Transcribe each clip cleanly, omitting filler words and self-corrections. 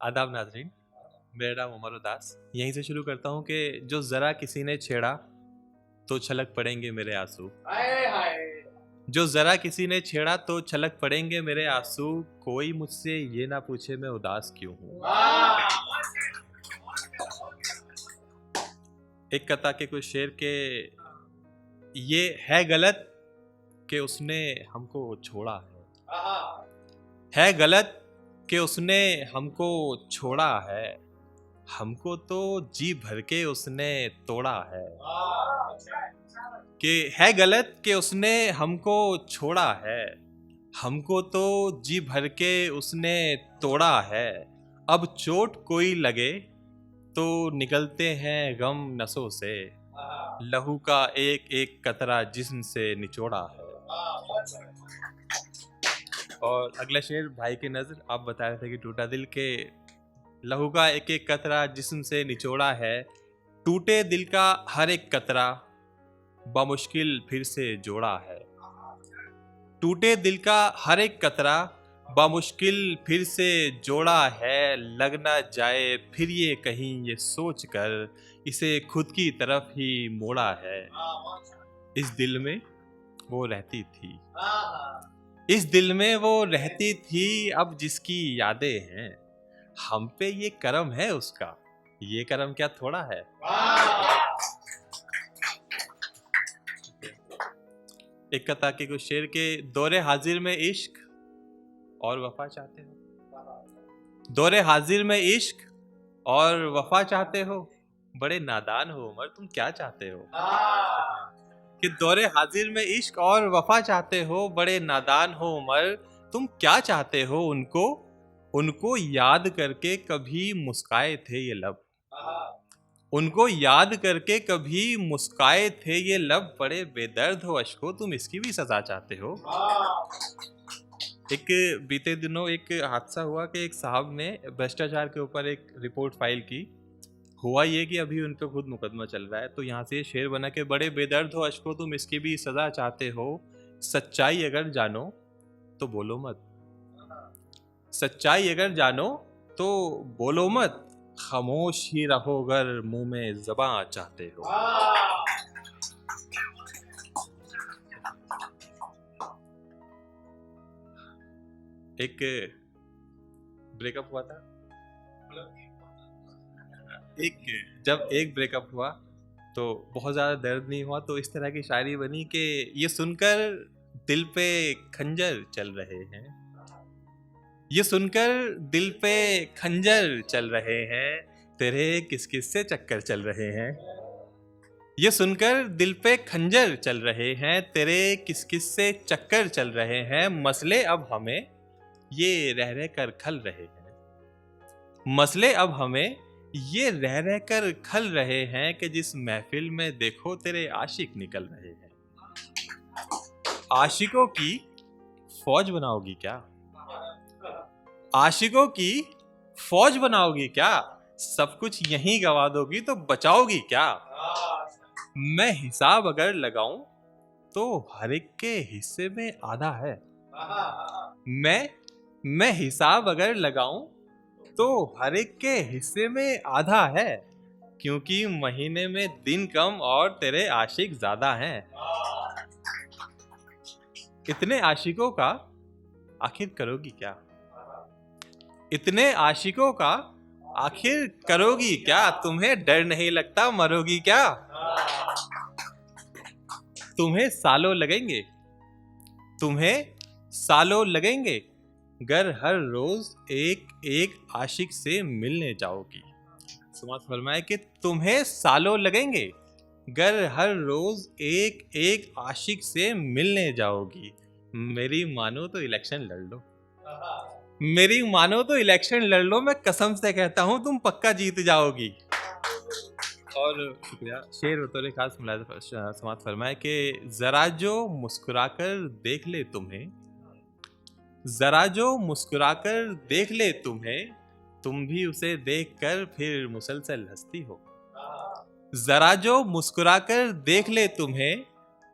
आदाब नाज़रीन, मेरा नाम उमर उदास। यहीं से शुरू करता हूँ कि जो ज़रा किसी ने छेड़ा तो छलक पड़ेंगे मेरे आँसू। हाय हाय। जो ज़रा किसी ने छेड़ा तो छलक पड़ेंगे मेरे आँसू। कोई मुझसे ये ना पूछे मैं उदास क्यों हूँ। वाह। एक कथा के कुछ शेर के ये है गलत कि उसने हमको छोड़ा है। आहा। है गलत कि उसने हमको छोड़ा है। हमको तो जी भर के उसने तोड़ा है। वाह। कि है गलत कि उसने हमको छोड़ा है। हमको तो जी भर के उसने तोड़ा है। अब चोट कोई लगे तो निकलते हैं गम नसों से। आहा। लहू का एक एक कतरा जिस्म से निचोड़ा है। और अगला शेर भाई की नज़र, आप बता रहे थे कि टूटा दिल के लहू का एक एक कतरा जिस्म से निचोड़ा है। टूटे दिल का हर एक कतरा बामुश्किल फिर से जोड़ा है। टूटे दिल का हर एक कतरा बामुश्किल फिर से जोड़ा है। लग ना जाए फिर ये कहीं ये सोच कर इसे खुद की तरफ ही मोड़ा है। इस दिल में वो रहती थी। इस दिल में वो रहती थी। अब जिसकी यादें हैं हम पे ये करम है उसका। ये करम क्या थोड़ा है। एक कथा के कुछ शेर के दौरे हाजिर में इश्क और वफा चाहते हो। दौरे हाजिर में इश्क और वफा चाहते हो। बड़े नादान हो उमर, तुम क्या चाहते हो। कि दौरे हाजिर में इश्क और वफा चाहते हो। बड़े नादान हो उमर, तुम क्या चाहते हो। उनको उनको याद करके कभी मुस्काए थे ये लब। उनको याद करके कभी मुस्काए थे ये लब। बड़े बेदर्द हो अशको, तुम इसकी भी सजा चाहते हो। एक बीते दिनों एक हादसा हुआ कि एक साहब ने भ्रष्टाचार के ऊपर एक रिपोर्ट फाइल की। हुआ ये कि अभी उन पे खुद मुकदमा चल रहा है। तो यहाँ से ये शेर बना के बड़े बेदर्द हो अशको, तुम इसकी भी सजा चाहते हो। सच्चाई अगर जानो तो बोलो मत। सच्चाई अगर जानो तो बोलो मत। खामोश ही रहो अगर मुंह में ज़बां चाहते हो। एक ब्रेकअप हुआ था। जब एक ब्रेकअप हुआ तो बहुत ज़्यादा दर्द नहीं हुआ, तो इस तरह की शायरी बनी कि ये सुनकर दिल पे खंजर चल रहे हैं। ये सुनकर दिल पे खंजर चल रहे हैं। तेरे किस किस से चक्कर चल रहे हैं। ये सुनकर दिल पे खंजर चल रहे हैं। तेरे किस किस से चक्कर चल रहे हैं। मसले अब हमें ये रह रह कर खल रहे हैं। मसले अब हमें ये रह रह कर खल रहे हैं कि जिस महफिल में देखो तेरे आशिक निकल रहे हैं। आशिकों की फौज बनाओगी क्या। आशिकों की फौज बनाओगी क्या। सब कुछ यहीं गवा दोगी तो बचाओगी क्या। मैं हिसाब अगर लगाऊं तो हर एक के हिस्से में आधा है। मैं हिसाब अगर लगाऊं तो हर एक के हिस्से में आधा है। क्योंकि महीने में दिन कम और तेरे आशिक ज्यादा हैं। इतने आशिकों का आखिर करोगी क्या। इतने आशिकों का आखिर करोगी क्या। तुम्हें डर नहीं लगता मरोगी क्या। तुम्हें सालों लगेंगे। तुम्हें सालों लगेंगे गर हर रोज एक एक आशिक से मिलने जाओगी। समाज फरमाए कि तुम्हें सालों लगेंगे गर हर रोज एक एक आशिक से मिलने जाओगी। मेरी मानो तो इलेक्शन लड़ लो। मेरी मानो तो इलेक्शन लड़ लो, मैं कसम से कहता हूं तुम पक्का जीत जाओगी। और शुक्रिया। शेर बतौर खास समाज फरमाए कि जरा जो मुस्कुराकर देख ले तुम्हें। जरा जो मुस्कुराकर देख ले तुम्हें। तुम भी उसे देखकर फिर मुसलसल हंसती हो। जरा जो मुस्कुराकर देख ले तुम्हें।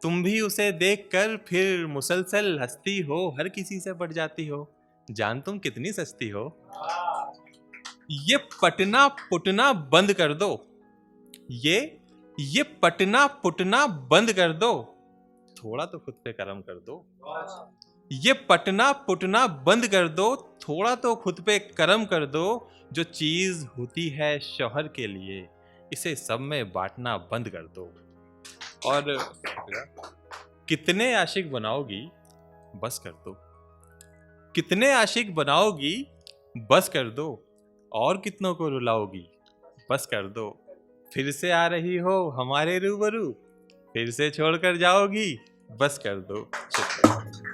तुम भी उसे देखकर फिर मुसलसल हंसती हो। हर किसी से बढ़ जाती हो। जान तुम कितनी सस्ती हो। ये पटना पुटना बंद कर दो। ये पटना पुटना बंद कर दो। थोड़ा तो खुद पे कर्म कर दो। ये पटना पुटना बंद कर दो, थोड़ा तो खुद पे कर्म कर दो। जो चीज होती है शौहर के लिए, इसे सब में बांटना बंद कर दो। और कितने आशिक बनाओगी, बस कर दो। कितने आशिक बनाओगी, बस कर दो। और कितनों को रुलाओगी, बस कर दो। फिर से आ रही हो हमारे रूबरू, फिर से छोड़कर जाओगी, बस कर दो। शुक्रिया।